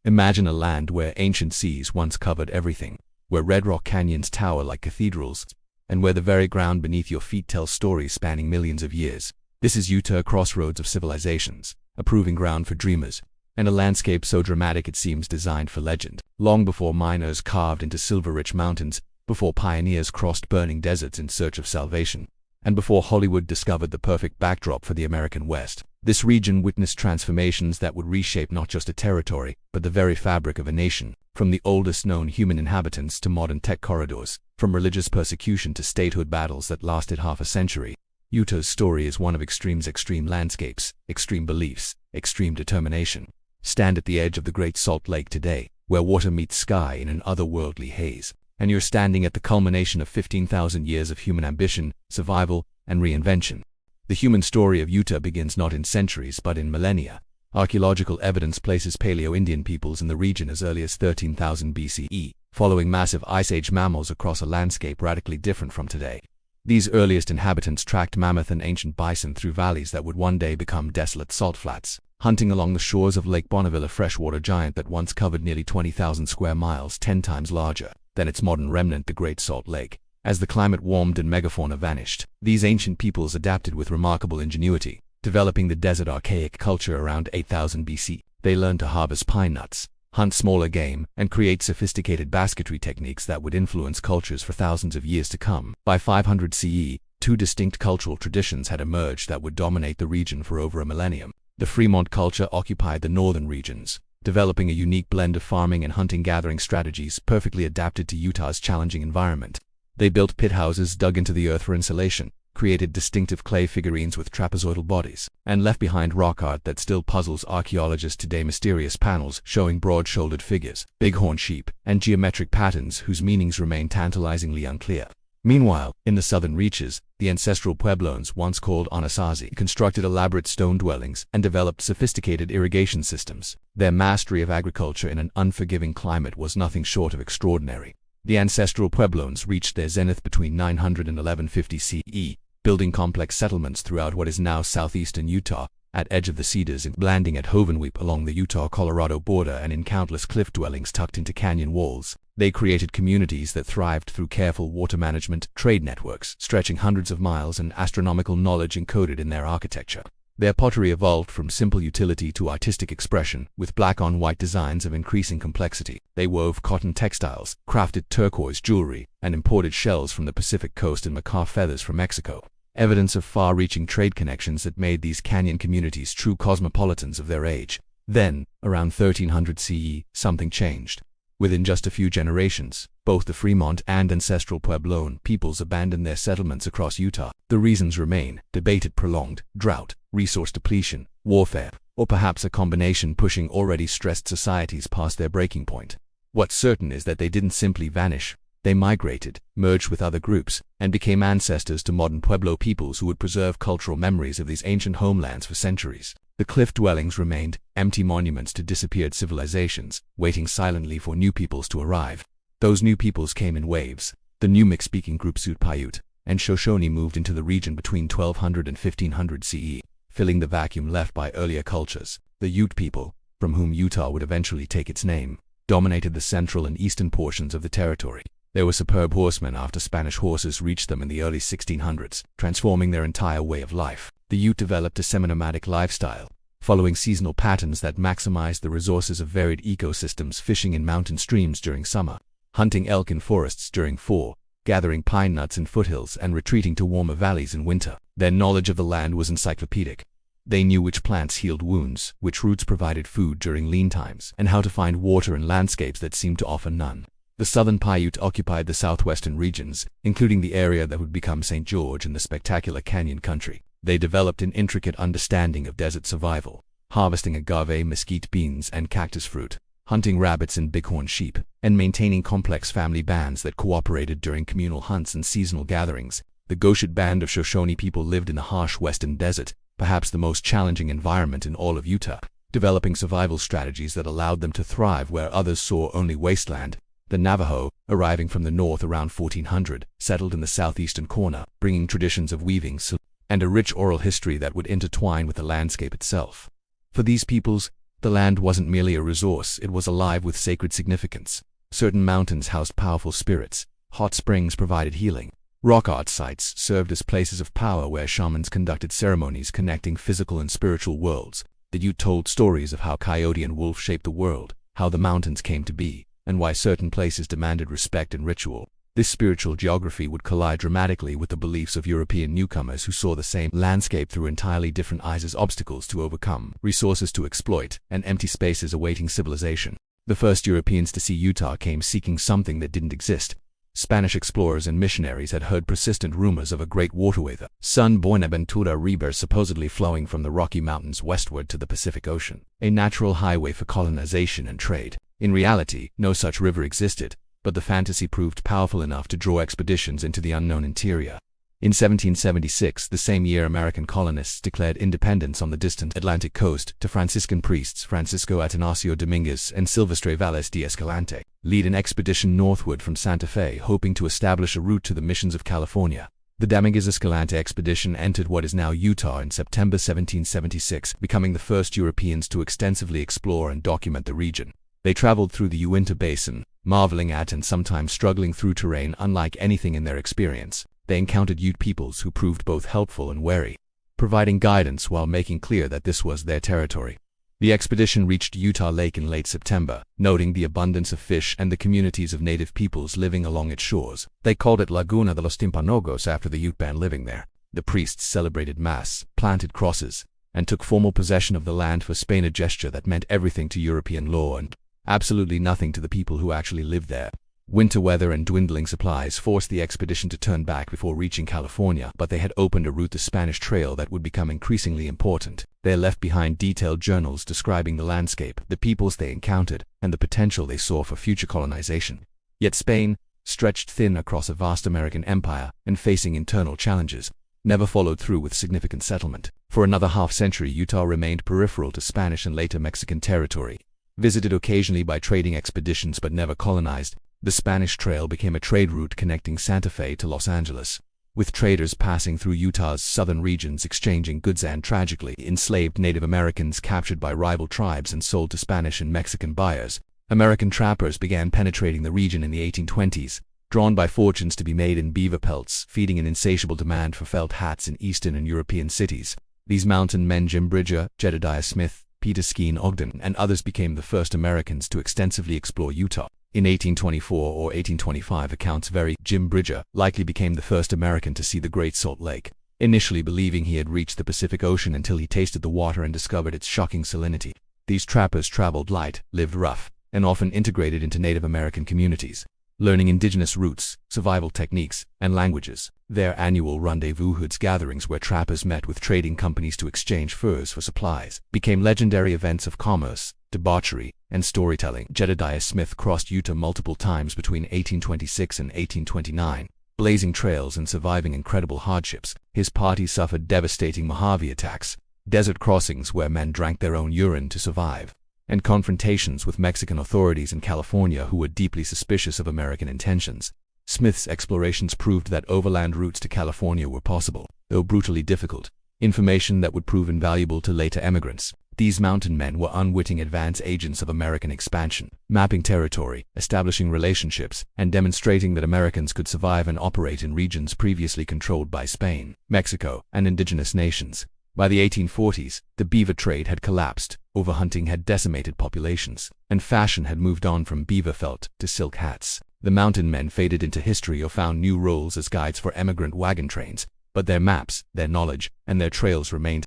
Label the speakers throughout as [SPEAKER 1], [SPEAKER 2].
[SPEAKER 1] Imagine a land where ancient seas once covered everything, where red rock canyons tower like cathedrals, and where the very ground beneath your feet tells stories spanning millions of years. This is Utah, crossroads of civilizations, a proving ground for dreamers, and a landscape so dramatic it seems designed for legend. Long before miners carved into silver-rich mountains, before pioneers crossed burning deserts in search of salvation, and before Hollywood discovered the perfect backdrop for the American West, this region witnessed transformations that would reshape not just a territory, but the very fabric of a nation. From the oldest known human inhabitants to modern tech corridors, from religious persecution to statehood battles that lasted half a century, Utah's story is one of extremes: extreme landscapes, extreme beliefs, extreme determination. Stand at the edge of the Great Salt Lake today, where water meets sky in an otherworldly haze, and you're standing at the culmination of 15,000 years of human ambition, survival, and reinvention. The human story of Utah begins not in centuries but in millennia. Archaeological evidence places Paleo-Indian peoples in the region as early as 13,000 BCE, following massive Ice Age mammals across a landscape radically different from today. These earliest inhabitants tracked mammoth and ancient bison through valleys that would one day become desolate salt flats, hunting along the shores of Lake Bonneville, a freshwater giant that once covered nearly 20,000 square miles, 10 times larger than its modern remnant, the Great Salt Lake. As the climate warmed and megafauna vanished, these ancient peoples adapted with remarkable ingenuity, developing the desert archaic culture around 8000 BC. They learned to harvest pine nuts, hunt smaller game, and create sophisticated basketry techniques that would influence cultures for thousands of years to come. By 500 CE, two distinct cultural traditions had emerged that would dominate the region for over a millennium. The Fremont culture occupied the northern regions, developing a unique blend of farming and hunting-gathering strategies perfectly adapted to Utah's challenging environment. They built pit houses dug into the earth for insulation, created distinctive clay figurines with trapezoidal bodies, and left behind rock art that still puzzles archaeologists today: mysterious panels showing broad-shouldered figures, bighorn sheep, and geometric patterns whose meanings remain tantalizingly unclear. Meanwhile, in the southern reaches, the ancestral Pueblones, once called Anasazi, constructed elaborate stone dwellings and developed sophisticated irrigation systems. Their mastery of agriculture in an unforgiving climate was nothing short of extraordinary. The ancestral Pueblones reached their zenith between 900 and 1150 CE, building complex settlements throughout what is now southeastern Utah, at Edge of the Cedars and landing at Hovenweep along the Utah-Colorado border, and in countless cliff dwellings tucked into canyon walls. They created communities that thrived through careful water management, trade networks stretching hundreds of miles, and astronomical knowledge encoded in their architecture. Their pottery evolved from simple utility to artistic expression, with black-on-white designs of increasing complexity. They wove cotton textiles, crafted turquoise jewelry, and imported shells from the Pacific coast and macaw feathers from Mexico. Evidence of far-reaching trade connections that made these canyon communities true cosmopolitans of their age. Then, around 1300 CE, something changed. Within just a few generations, both the Fremont and ancestral Puebloan peoples abandoned their settlements across Utah. The reasons remain debated: prolonged drought, resource depletion, warfare, or perhaps a combination, pushing already stressed societies past their breaking point. What's certain is that they didn't simply vanish. They migrated, merged with other groups, and became ancestors to modern Pueblo peoples who would preserve cultural memories of these ancient homelands for centuries. The cliff dwellings remained, empty monuments to disappeared civilizations, waiting silently for new peoples to arrive. Those new peoples came in waves. The Numix-speaking groups Ute Paiute and Shoshone moved into the region between 1200 and 1500 CE, filling the vacuum left by earlier cultures. The Ute people, from whom Utah would eventually take its name, dominated the central and eastern portions of the territory. They were superb horsemen after Spanish horses reached them in the early 1600s, transforming their entire way of life. The Ute developed a semi-nomadic lifestyle, following seasonal patterns that maximized the resources of varied ecosystems, fishing in mountain streams during summer, hunting elk in forests during fall, gathering pine nuts in foothills, and retreating to warmer valleys in winter. Their knowledge of the land was encyclopedic. They knew which plants healed wounds, which roots provided food during lean times, and how to find water in landscapes that seemed to offer none. The southern Paiute occupied the southwestern regions, including the area that would become St. George and the spectacular canyon country. They developed an intricate understanding of desert survival, harvesting agave, mesquite beans, and cactus fruit, hunting rabbits and bighorn sheep, and maintaining complex family bands that cooperated during communal hunts and seasonal gatherings. The Goshet band of Shoshone people lived in the harsh western desert, perhaps the most challenging environment in all of Utah, developing survival strategies that allowed them to thrive where others saw only wasteland. The Navajo, arriving from the north around 1400, settled in the southeastern corner, bringing traditions of weaving and a rich oral history that would intertwine with the landscape itself. For these peoples, The land wasn't merely a resource, it was alive with sacred significance. Certain mountains housed powerful spirits, hot springs provided healing, rock art sites served as places of power where shamans conducted ceremonies connecting physical and spiritual worlds. The Ute told stories of how coyote and wolf shaped the world, how the mountains came to be, and why certain places demanded respect and ritual. This spiritual geography would collide dramatically with the beliefs of European newcomers who saw the same landscape through entirely different eyes as obstacles to overcome, resources to exploit, and empty spaces awaiting civilization. The first Europeans to see Utah came seeking something that didn't exist. Spanish explorers and missionaries had heard persistent rumors of a great waterway, the San Buenaventura River, supposedly flowing from the Rocky Mountains westward to the Pacific Ocean, a natural highway for colonization and trade. In reality, no such river existed, but the fantasy proved powerful enough to draw expeditions into the unknown interior. In 1776, the same year, American colonists declared independence on the distant Atlantic coast to Franciscan priests Francisco Atanasio Dominguez and Silvestre Valles de Escalante lead an expedition northward from Santa Fe, hoping to establish a route to the missions of California. The Dominguez-Escalante expedition entered what is now Utah in September 1776, becoming the first Europeans to extensively explore and document the region. They traveled through the Uinta Basin, marveling at and sometimes struggling through terrain unlike anything in their experience. They encountered Ute peoples who proved both helpful and wary, providing guidance while making clear that this was their territory. The expedition reached Utah Lake in late September, noting the abundance of fish and the communities of native peoples living along its shores. They called it Laguna de los Timpanogos after the Ute band living there. The priests celebrated Mass, planted crosses, and took formal possession of the land for Spain, a gesture that meant everything to European law and absolutely nothing to the people who actually lived there. Winter weather and dwindling supplies forced the expedition to turn back before reaching California, but they had opened a route, the Spanish Trail, that would become increasingly important. They left behind detailed journals describing the landscape, the peoples they encountered, and the potential they saw for future colonization. Yet Spain, stretched thin across a vast American empire and facing internal challenges, never followed through with significant settlement. For another half-century, Utah remained peripheral to Spanish and later Mexican territory. Visited occasionally by trading expeditions but never colonized, the Spanish Trail became a trade route connecting Santa Fe to Los Angeles, with traders passing through Utah's southern regions exchanging goods and tragically enslaved Native Americans captured by rival tribes and sold to Spanish and Mexican buyers. American trappers began penetrating the region in the 1820s, drawn by fortunes to be made in beaver pelts, feeding an insatiable demand for felt hats in Eastern and European cities. These mountain men, Jim Bridger, Jedediah Smith, Peter Skeen Ogden, and others, became the first Americans to extensively explore Utah. In 1824 or 1825, accounts vary. Jim Bridger likely became the first American to see the Great Salt Lake, initially believing he had reached the Pacific Ocean until he tasted the water and discovered its shocking salinity. These trappers traveled light, lived rough, and often integrated into Native American communities, learning indigenous roots, survival techniques, and languages. Their annual rendezvous hoods gatherings, where trappers met with trading companies to exchange furs for supplies, became legendary events of commerce, debauchery, and storytelling. Jedediah Smith crossed Utah multiple times between 1826 and 1829, blazing trails and surviving incredible hardships. His party suffered devastating Mojave attacks, desert crossings where men drank their own urine to survive, and confrontations with Mexican authorities in California who were deeply suspicious of American intentions. Smith's explorations proved that overland routes to California were possible, though brutally difficult, information that would prove invaluable to later emigrants. These mountain men were unwitting advance agents of American expansion, mapping territory, establishing relationships, and demonstrating that Americans could survive and operate in regions previously controlled by Spain, Mexico, and indigenous nations. By the 1840s, the beaver trade had collapsed, overhunting had decimated populations, and fashion had moved on from beaver felt to silk hats. The mountain men faded into history or found new roles as guides for emigrant wagon trains, but their maps, their knowledge, and their trails remained.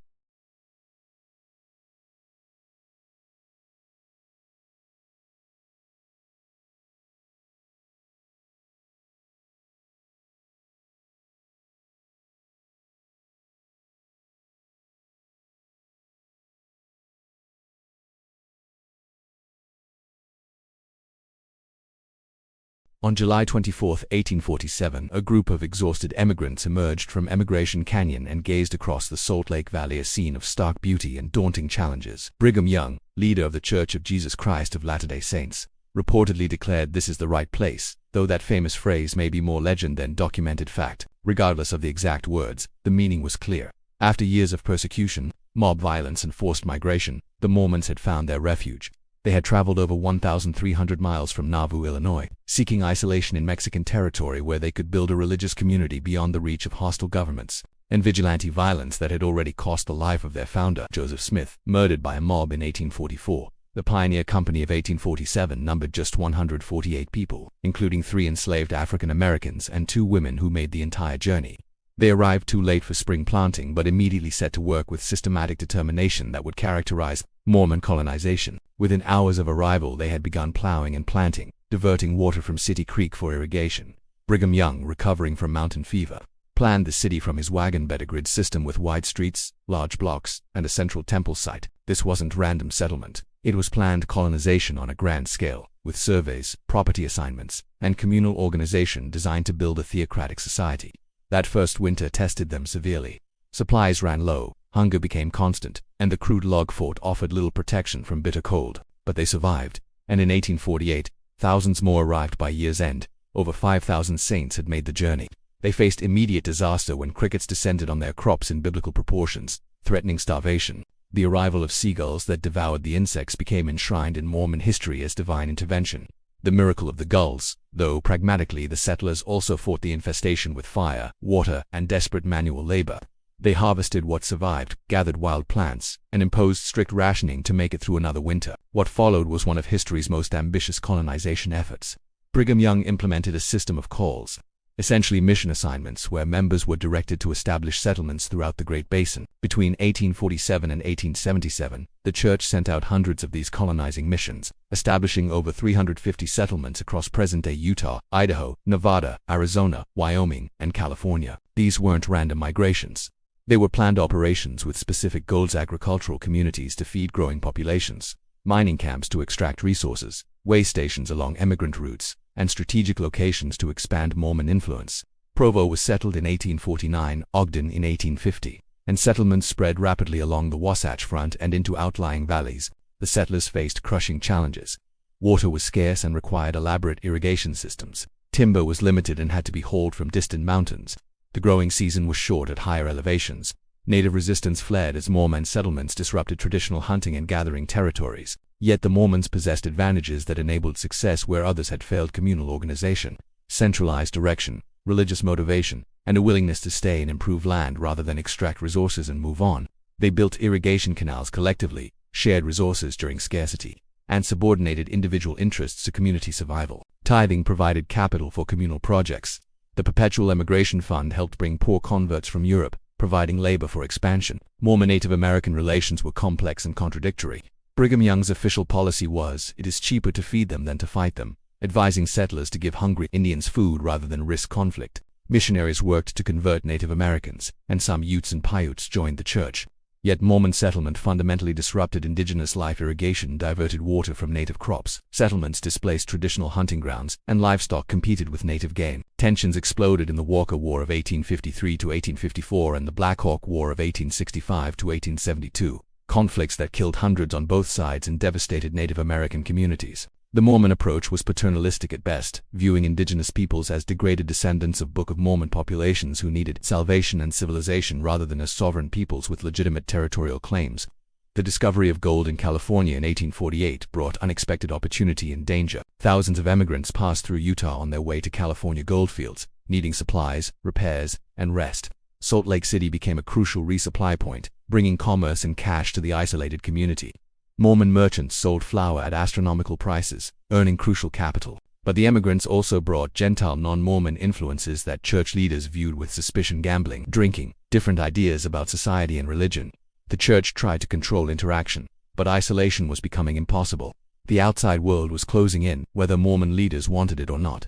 [SPEAKER 1] On July 24, 1847, a group of exhausted emigrants emerged from Emigration Canyon and gazed across the Salt Lake Valley, a scene of stark beauty and daunting challenges. Brigham Young, leader of the Church of Jesus Christ of Latter-day Saints, reportedly declared, "This is the right place," though that famous phrase may be more legend than documented fact. Regardless of the exact words, the meaning was clear. After years of persecution, mob violence, and forced migration, the Mormons had found their refuge. They had traveled over 1,300 miles from Nauvoo, Illinois, seeking isolation in Mexican territory where they could build a religious community beyond the reach of hostile governments and vigilante violence that had already cost the life of their founder, Joseph Smith, murdered by a mob in 1844. The Pioneer Company of 1847 numbered just 148 people, including 3 enslaved African Americans and 2 women who made the entire journey. They arrived too late for spring planting but immediately set to work with systematic determination that would characterize Mormon colonization. Within hours of arrival they had begun plowing and planting, diverting water from City Creek for irrigation. Brigham Young, recovering from mountain fever, planned the city from his wagon bed, a grid system with wide streets, large blocks, and a central temple site. This wasn't random settlement. It was planned colonization on a grand scale, with surveys, property assignments, and communal organization designed to build a theocratic society. That first winter tested them severely. Supplies ran low, hunger became constant, and the crude log fort offered little protection from bitter cold. But they survived, and in 1848, thousands more arrived by year's end. Over 5,000 saints had made the journey. They faced immediate disaster when crickets descended on their crops in biblical proportions, threatening starvation. The arrival of seagulls that devoured the insects became enshrined in Mormon history as divine intervention. The miracle of the gulls, though pragmatically the settlers also fought the infestation with fire, water, and desperate manual labor. They harvested what survived, gathered wild plants, and imposed strict rationing to make it through another winter. What followed was one of history's most ambitious colonization efforts. Brigham Young implemented a system of calls, essentially mission assignments where members were directed to establish settlements throughout the Great Basin. Between 1847 and 1877, the church sent out hundreds of these colonizing missions, establishing over 350 settlements across present-day Utah, Idaho, Nevada, Arizona, Wyoming, and California. These weren't random migrations. They were planned operations with specific goals: agricultural communities to feed growing populations, mining camps to extract resources, way stations along emigrant routes, and strategic locations to expand Mormon influence. Provo was settled in 1849, Ogden in 1850, and settlements spread rapidly along the Wasatch Front and into outlying valleys. The settlers faced crushing challenges. Water was scarce and required elaborate irrigation systems. Timber was limited and had to be hauled from distant mountains. The growing season was short at higher elevations. Native resistance fled as Mormon settlements disrupted traditional hunting and gathering territories. Yet the Mormons possessed advantages that enabled success where others had failed: communal organization, centralized direction, religious motivation, and a willingness to stay and improve land rather than extract resources and move on. They built irrigation canals collectively, shared resources during scarcity, and subordinated individual interests to community survival. Tithing provided capital for communal projects. The Perpetual Emigration Fund helped bring poor converts from Europe, providing labor for expansion. Mormon-Native American relations were complex and contradictory. Brigham Young's official policy was, it is cheaper to feed them than to fight them, advising settlers to give hungry Indians food rather than risk conflict. Missionaries worked to convert Native Americans, and some Utes and Paiutes joined the church. Yet Mormon settlement fundamentally disrupted indigenous life. Irrigation diverted water from native crops. Settlements displaced traditional hunting grounds, and livestock competed with native game. Tensions exploded in the Walker War of 1853 to 1854 and the Black Hawk War of 1865 to 1872. Conflicts that killed hundreds on both sides and devastated Native American communities. The Mormon approach was paternalistic at best, viewing indigenous peoples as degraded descendants of Book of Mormon populations who needed salvation and civilization rather than as sovereign peoples with legitimate territorial claims. The discovery of gold in California in 1848 brought unexpected opportunity and danger. Thousands of emigrants passed through Utah on their way to California goldfields, needing supplies, repairs, and rest. Salt Lake City became a crucial resupply point, bringing commerce and cash to the isolated community. Mormon merchants sold flour at astronomical prices, earning crucial capital. But the emigrants also brought Gentile non-Mormon influences that church leaders viewed with suspicion: gambling, drinking, different ideas about society and religion. The church tried to control interaction, but isolation was becoming impossible. The outside world was closing in, whether Mormon leaders wanted it or not.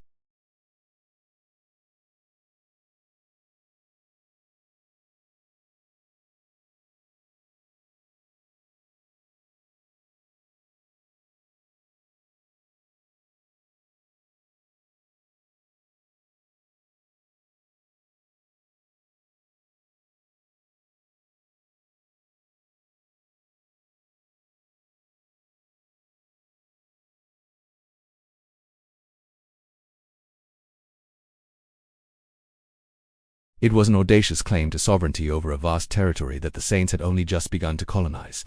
[SPEAKER 1] It was an audacious claim to sovereignty over a vast territory that the saints had only just begun to colonize.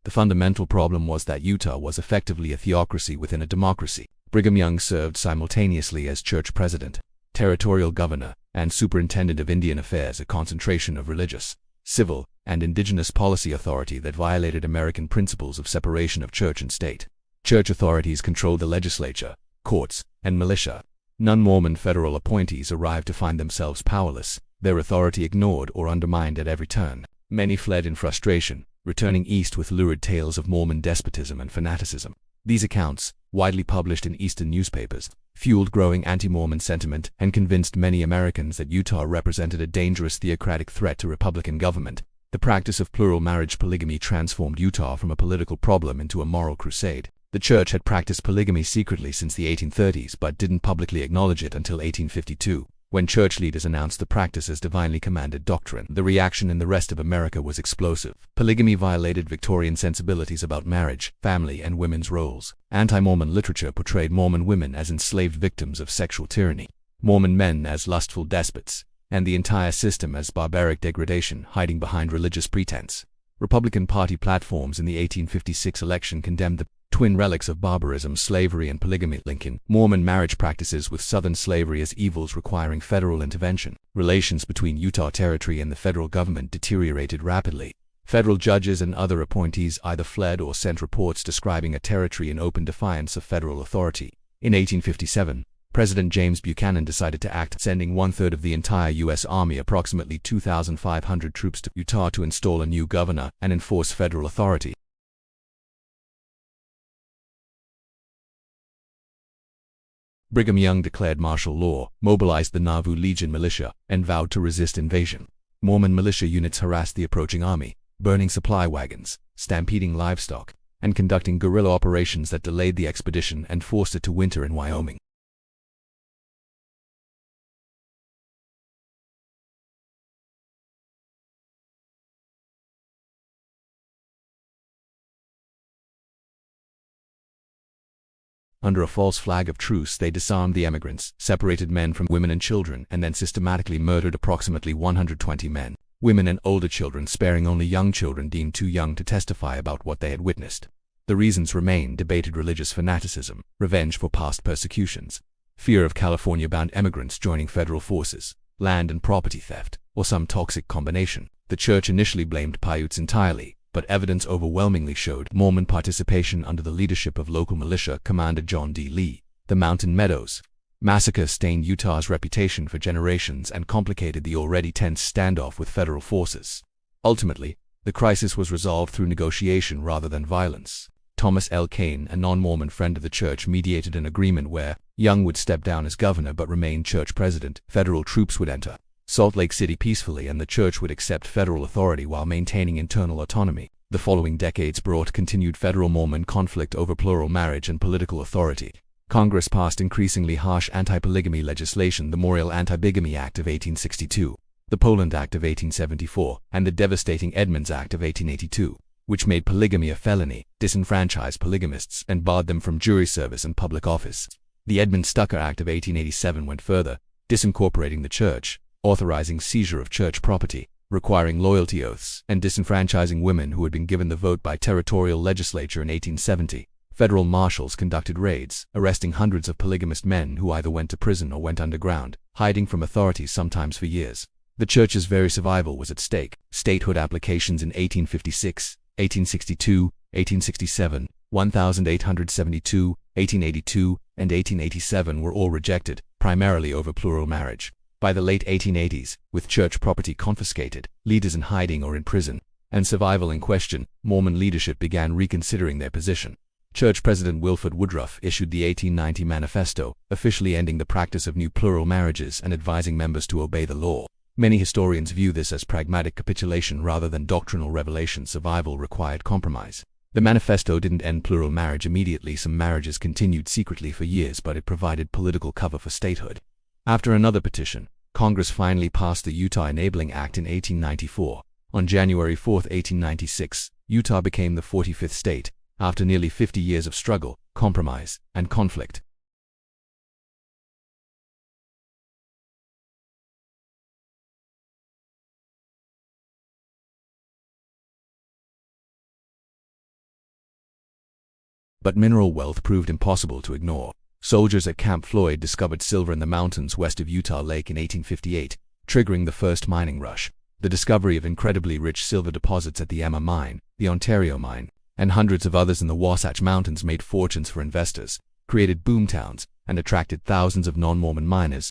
[SPEAKER 1] The fundamental problem was that Utah was effectively a theocracy within a democracy. Brigham Young served simultaneously as church president, territorial governor, and superintendent of Indian Affairs, a concentration of religious, civil, and indigenous policy authority that violated American principles of separation of church and state. Church authorities controlled the legislature, courts, and militia. Non-Mormon federal appointees arrived to find themselves powerless, their authority ignored or undermined at every turn. Many fled in frustration, returning east with lurid tales of Mormon despotism and fanaticism. These accounts, widely published in Eastern newspapers, fueled growing anti-Mormon sentiment and convinced many Americans that Utah represented a dangerous theocratic threat to Republican government. The practice of plural marriage polygamy transformed Utah from a political problem into a moral crusade. The church had practiced polygamy secretly since the 1830s but didn't publicly acknowledge it until 1852, when church leaders announced the practice as divinely commanded doctrine. The reaction in the rest of America was explosive. Polygamy violated Victorian sensibilities about marriage, family, and women's roles. Anti-Mormon literature portrayed Mormon women as enslaved victims of sexual tyranny, Mormon men as lustful despots, and the entire system as barbaric degradation hiding behind religious pretense. Republican Party platforms in the 1856 election condemned the twin relics of barbarism, slavery and polygamy, Lincoln, Mormon marriage practices with Southern slavery as evils requiring federal intervention. Relations between Utah Territory and the federal government deteriorated rapidly. Federal judges and other appointees either fled or sent reports describing a territory in open defiance of federal authority. In 1857, President James Buchanan decided to act, sending one-third of the entire U.S. Army, approximately 2,500 troops, to Utah to install a new governor and enforce federal authority. Brigham Young declared martial law, mobilized the Nauvoo Legion militia, and vowed to resist invasion. Mormon militia units harassed the approaching army, burning supply wagons, stampeding livestock, and conducting guerrilla operations that delayed the expedition and forced it to winter in Wyoming. Under a false flag of truce, they disarmed the emigrants, separated men from women and children, and then systematically murdered approximately 120 men, women and older children, sparing only young children deemed too young to testify about what they had witnessed. The reasons remain debated: religious fanaticism, revenge for past persecutions, fear of California-bound immigrants joining federal forces, land and property theft, or some toxic combination. The church initially blamed Paiutes entirely, but evidence overwhelmingly showed Mormon participation under the leadership of local militia commander John D. Lee. The Mountain Meadows massacre stained Utah's reputation for generations and complicated the already tense standoff with federal forces. Ultimately, the crisis was resolved through negotiation rather than violence. Thomas L. Kane, a non-Mormon friend of the church, mediated an agreement where Young would step down as governor but remain church president. Federal troops would enter Salt Lake City peacefully, and the church would accept federal authority while maintaining internal autonomy. The following decades brought continued federal Mormon conflict over plural marriage and political authority. Congress passed increasingly harsh anti-polygamy legislation: the Morial Anti-Bigamy Act of 1862, the Poland Act of 1874, and the devastating Edmunds Act of 1882, which made polygamy a felony, disenfranchised polygamists, and barred them from jury service and public office. The Edmunds-Stucker Act of 1887 went further, disincorporating the church, authorizing seizure of church property, requiring loyalty oaths, and disenfranchising women who had been given the vote by territorial legislature in 1870. Federal marshals conducted raids, arresting hundreds of polygamist men who either went to prison or went underground, hiding from authorities sometimes for years. The church's very survival was at stake. Statehood applications in 1856, 1862, 1867, 1872, 1882, and 1887 were all rejected, primarily over plural marriage. By the late 1880s, with church property confiscated, leaders in hiding or in prison, and survival in question, Mormon leadership began reconsidering their position. Church President Wilford Woodruff issued the 1890 Manifesto, officially ending the practice of new plural marriages and advising members to obey the law. Many historians view this as pragmatic capitulation rather than doctrinal revelation. Survival required compromise. The manifesto didn't end plural marriage immediately. Some marriages continued secretly for years, but it provided political cover for statehood. After another petition, Congress finally passed the Utah Enabling Act in 1894. On January 4, 1896, Utah became the 45th state, after nearly 50 years of struggle, compromise, and conflict. but mineral wealth proved impossible to ignore. Soldiers at Camp Floyd discovered silver in the mountains west of Utah Lake in 1858, triggering the first mining rush. The discovery of incredibly rich silver deposits at the Emma Mine, the Ontario Mine, and hundreds of others in the Wasatch Mountains made fortunes for investors, created boomtowns, and attracted thousands of non-Mormon miners.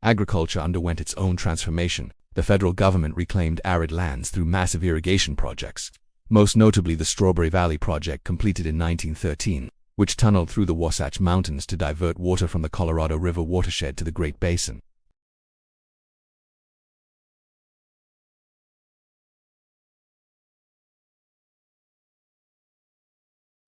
[SPEAKER 1] Agriculture underwent its own transformation. The federal government reclaimed arid lands through massive irrigation projects, most notably the Strawberry Valley Project completed in 1913, which tunneled through the Wasatch Mountains to divert water from the Colorado River watershed to the Great Basin.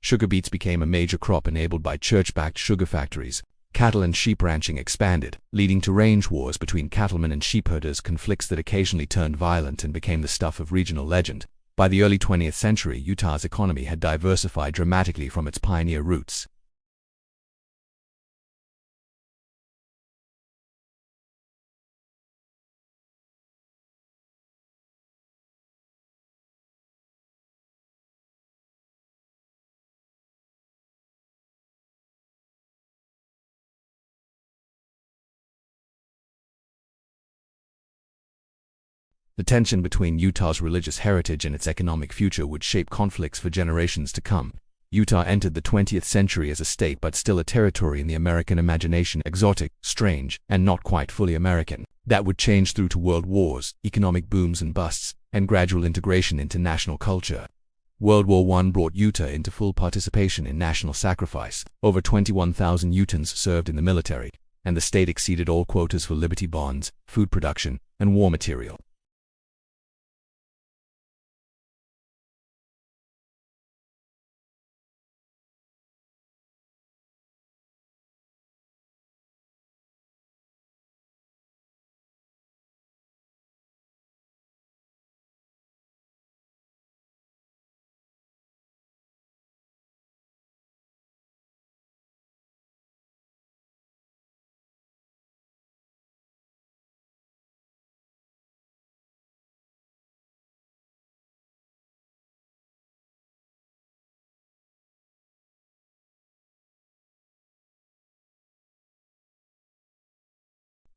[SPEAKER 1] Sugar beets became a major crop enabled by church-backed sugar factories. Cattle and sheep ranching expanded, leading to range wars between cattlemen and sheepherders, conflicts that occasionally turned violent and became the stuff of regional legend. By the early 20th century, Utah's economy had diversified dramatically from its pioneer roots. The tension between Utah's religious heritage and its economic future would shape conflicts for generations to come. Utah entered the 20th century as a state but still a territory in the American imagination, exotic, strange, and not quite fully American. That would change through to world wars, economic booms and busts, and gradual integration into national culture. World War I brought Utah into full participation in national sacrifice. Over 21,000 Utahns served in the military, and the state exceeded all quotas for Liberty bonds, food production, and war material.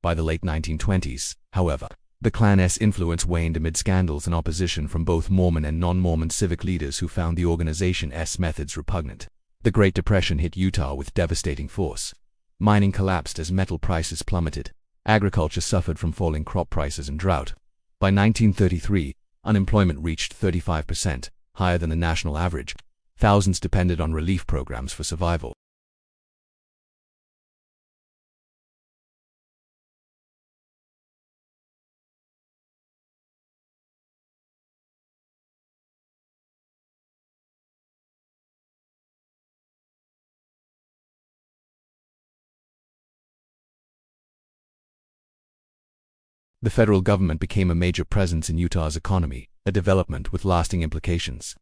[SPEAKER 1] By the late 1920s, however, the Klan's influence waned amid scandals and opposition from both Mormon and non-Mormon civic leaders who found the organization's methods repugnant. The Great Depression hit Utah with devastating force. Mining collapsed as metal prices plummeted. Agriculture suffered from falling crop prices and drought. By 1933, unemployment reached 35%, higher than the national average. Thousands depended on relief programs for survival. The federal government became a major presence in Utah's economy, a development with lasting implications.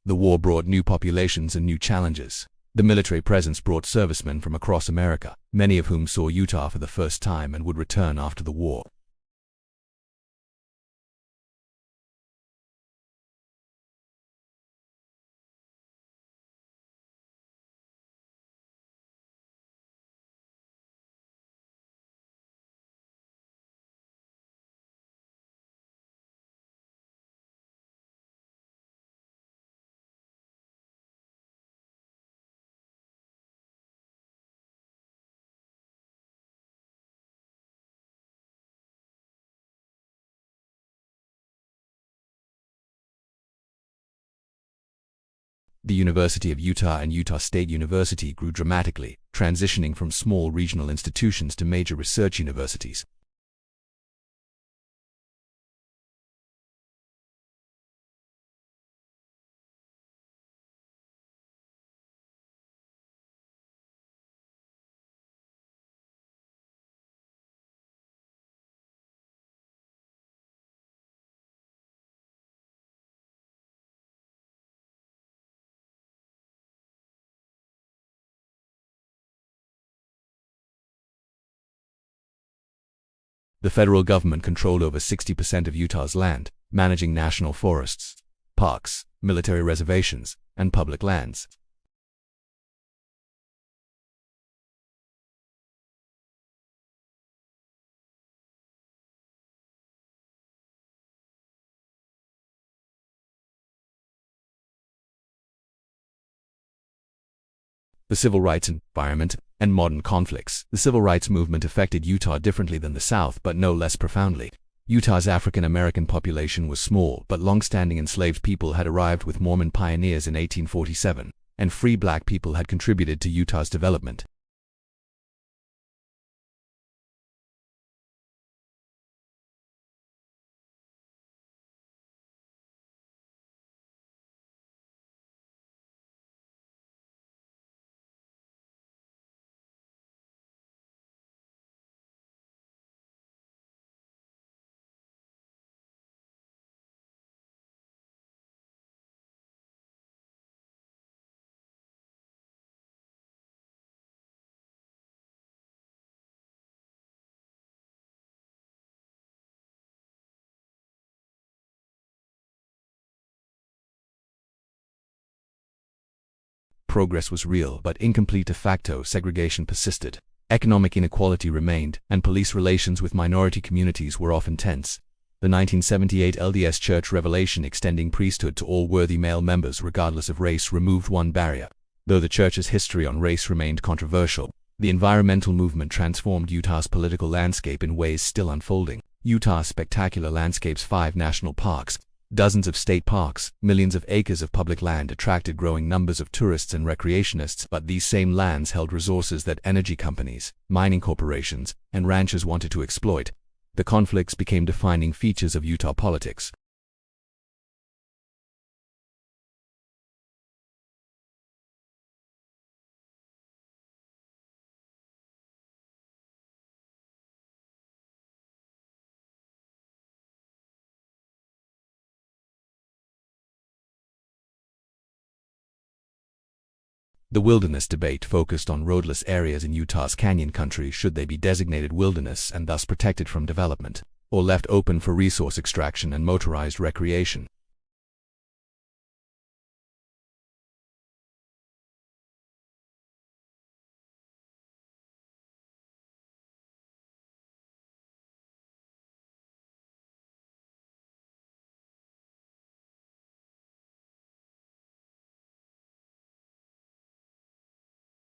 [SPEAKER 1] The war brought new populations and new challenges. The military presence brought servicemen from across America, many of whom saw Utah for the first time and would return after the war. The University of Utah and Utah State University grew dramatically, transitioning from small regional institutions to major research universities. The federal government controlled over 60% of Utah's land, managing national forests, parks, military reservations, and public lands. The civil rights, environment, and modern conflicts. The civil rights movement affected Utah differently than the South, but no less profoundly. Utah's African American population was small, but long-standing enslaved people had arrived with Mormon pioneers in 1847, and free black people had contributed to Utah's development. Progress was real, but incomplete. De facto segregation persisted. Economic inequality remained, and police relations with minority communities were often tense. The 1978 LDS Church revelation extending priesthood to all worthy male members regardless of race removed one barrier. Though the Church's history on race remained controversial, the environmental movement transformed Utah's political landscape in ways still unfolding. Utah's spectacular landscapes, 5 national parks, dozens of state parks, millions of acres of public land attracted growing numbers of tourists and recreationists, but these same lands held resources that energy companies, mining corporations, and ranchers wanted to exploit. The conflicts became defining features of Utah politics. The wilderness debate focused on roadless areas in Utah's canyon country. Should they be designated wilderness and thus protected from development, or left open for resource extraction and motorized recreation?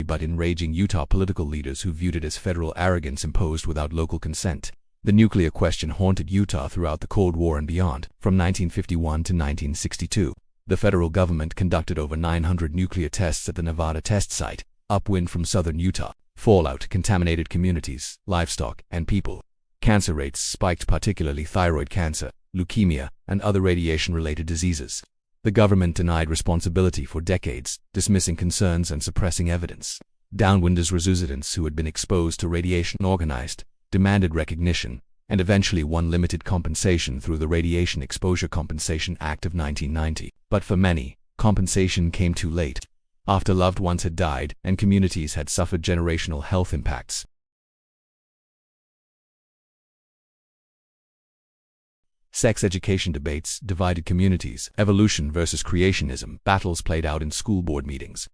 [SPEAKER 1] But in raging Utah political leaders who viewed it as federal arrogance imposed without local consent. The nuclear question haunted Utah throughout the Cold War and beyond. From 1951 to 1962, the federal government conducted over 900 nuclear tests at the Nevada test site. Upwind from southern Utah, fallout contaminated communities, livestock, and people. Cancer rates spiked, particularly thyroid cancer, leukemia, and other radiation-related diseases. The government denied responsibility for decades, dismissing concerns and suppressing evidence. Downwinders residents who had been exposed to radiation organized, demanded recognition, and eventually won limited compensation through the Radiation Exposure Compensation Act of 1990. But for many, compensation came too late, after loved ones had died and communities had suffered generational health impacts. Sex education debates divided communities. Evolution versus creationism. Battles played out in school board meetings.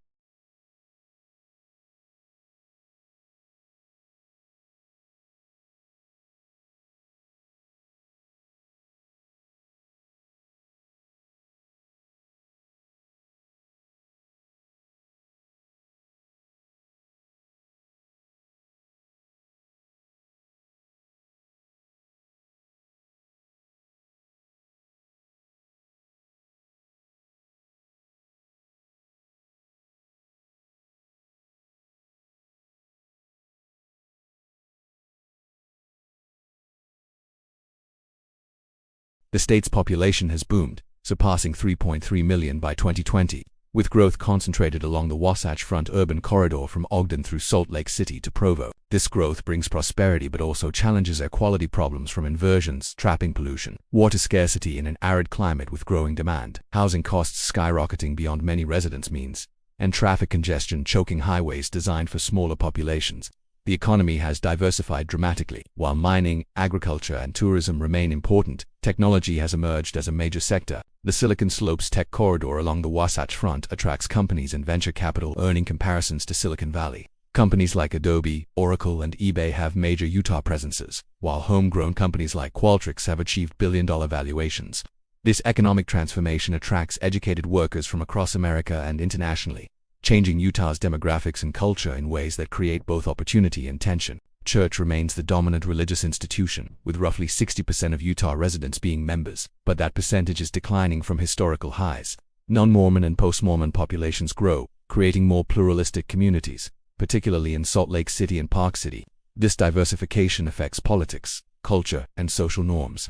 [SPEAKER 1] The state's population has boomed, surpassing 3.3 million by 2020, with growth concentrated along the Wasatch Front urban corridor from Ogden through Salt Lake City to Provo. This growth brings prosperity but also challenges air quality problems from inversions, trapping pollution, water scarcity in an arid climate with growing demand, housing costs skyrocketing beyond many residents' means, and traffic congestion choking highways designed for smaller populations. The economy has diversified dramatically. While mining, agriculture, and tourism remain important, technology has emerged as a major sector. The Silicon Slopes Tech Corridor along the Wasatch Front attracts companies and venture capital, earning comparisons to Silicon Valley. Companies like Adobe, Oracle, and eBay have major Utah presences, while homegrown companies like Qualtrics have achieved billion-dollar valuations. This economic transformation attracts educated workers from across America and internationally, changing Utah's demographics and culture in ways that create both opportunity and tension. Church remains the dominant religious institution, with roughly 60% of Utah residents being members, but that percentage is declining from historical highs. Non-Mormon and post-Mormon populations grow, creating more pluralistic communities, particularly in Salt Lake City and Park City. This diversification affects politics, culture, and social norms.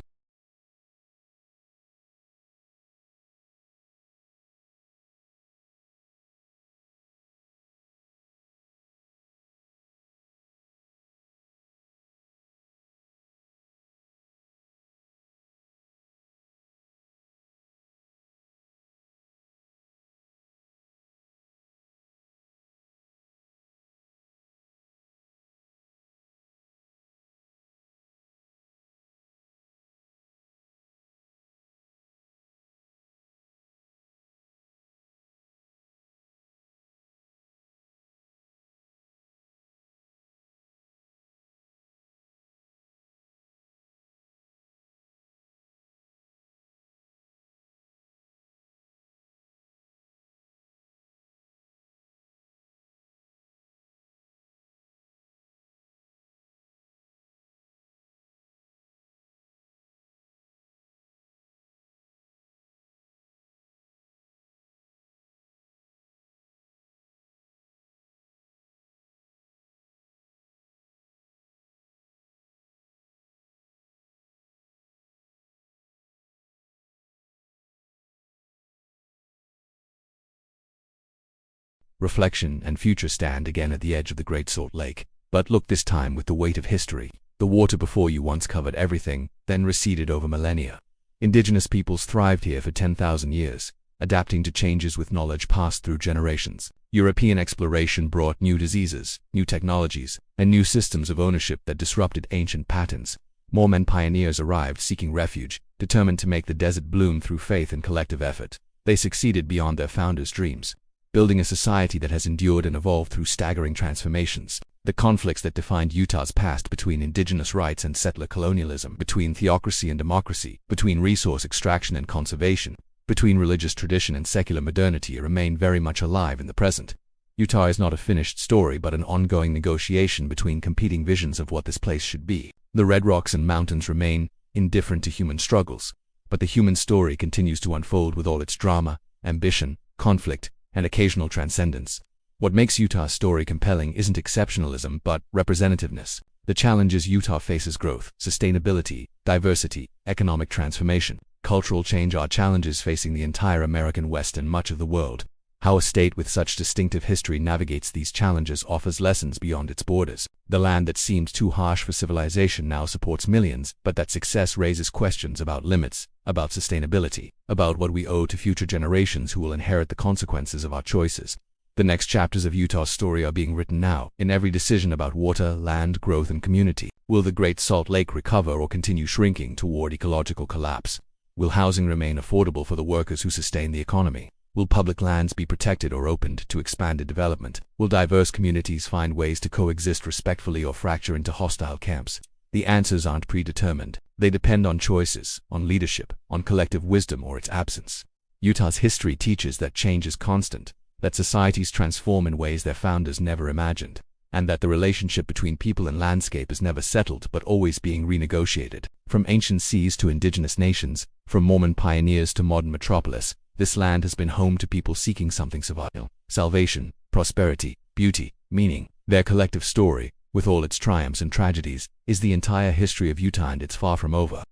[SPEAKER 1] Reflection and future stand again at the edge of the Great Salt Lake. But look this time with the weight of history. The water before you once covered everything, then receded over millennia. Indigenous peoples thrived here for 10,000 years, adapting to changes with knowledge passed through generations. European exploration brought new diseases, new technologies, and new systems of ownership that disrupted ancient patterns. Mormon pioneers arrived seeking refuge, determined to make the desert bloom through faith and collective effort. They succeeded beyond their founders' dreams, building a society that has endured and evolved through staggering transformations. The conflicts that defined Utah's past between indigenous rights and settler colonialism, between theocracy and democracy, between resource extraction and conservation, between religious tradition and secular modernity remain very much alive in the present. Utah is not a finished story but an ongoing negotiation between competing visions of what this place should be. The red rocks and mountains remain indifferent to human struggles, but the human story continues to unfold with all its drama, ambition, conflict, and occasional transcendence. What makes Utah's story compelling isn't exceptionalism but representativeness. The challenges Utah faces: growth, sustainability, diversity, economic transformation, cultural change are challenges facing the entire American West and much of the world. How a state with such distinctive history navigates these challenges offers lessons beyond its borders. The land that seemed too harsh for civilization now supports millions, but that success raises questions about limits, about sustainability, about what we owe to future generations who will inherit the consequences of our choices. The next chapters of Utah's story are being written now, in every decision about water, land, growth, and community. Will the Great Salt Lake recover or continue shrinking toward ecological collapse? Will housing remain affordable for the workers who sustain the economy? Will public lands be protected or opened to expanded development? Will diverse communities find ways to coexist respectfully or fracture into hostile camps? The answers aren't predetermined. They depend on choices, on leadership, on collective wisdom or its absence. Utah's history teaches that change is constant, that societies transform in ways their founders never imagined, and that the relationship between people and landscape is never settled but always being renegotiated. From ancient seas to indigenous nations, from Mormon pioneers to modern metropolis, this land has been home to people seeking something survival, salvation, prosperity, beauty, meaning. Their collective story, with all its triumphs and tragedies, is the entire history of Utah, and it's far from over.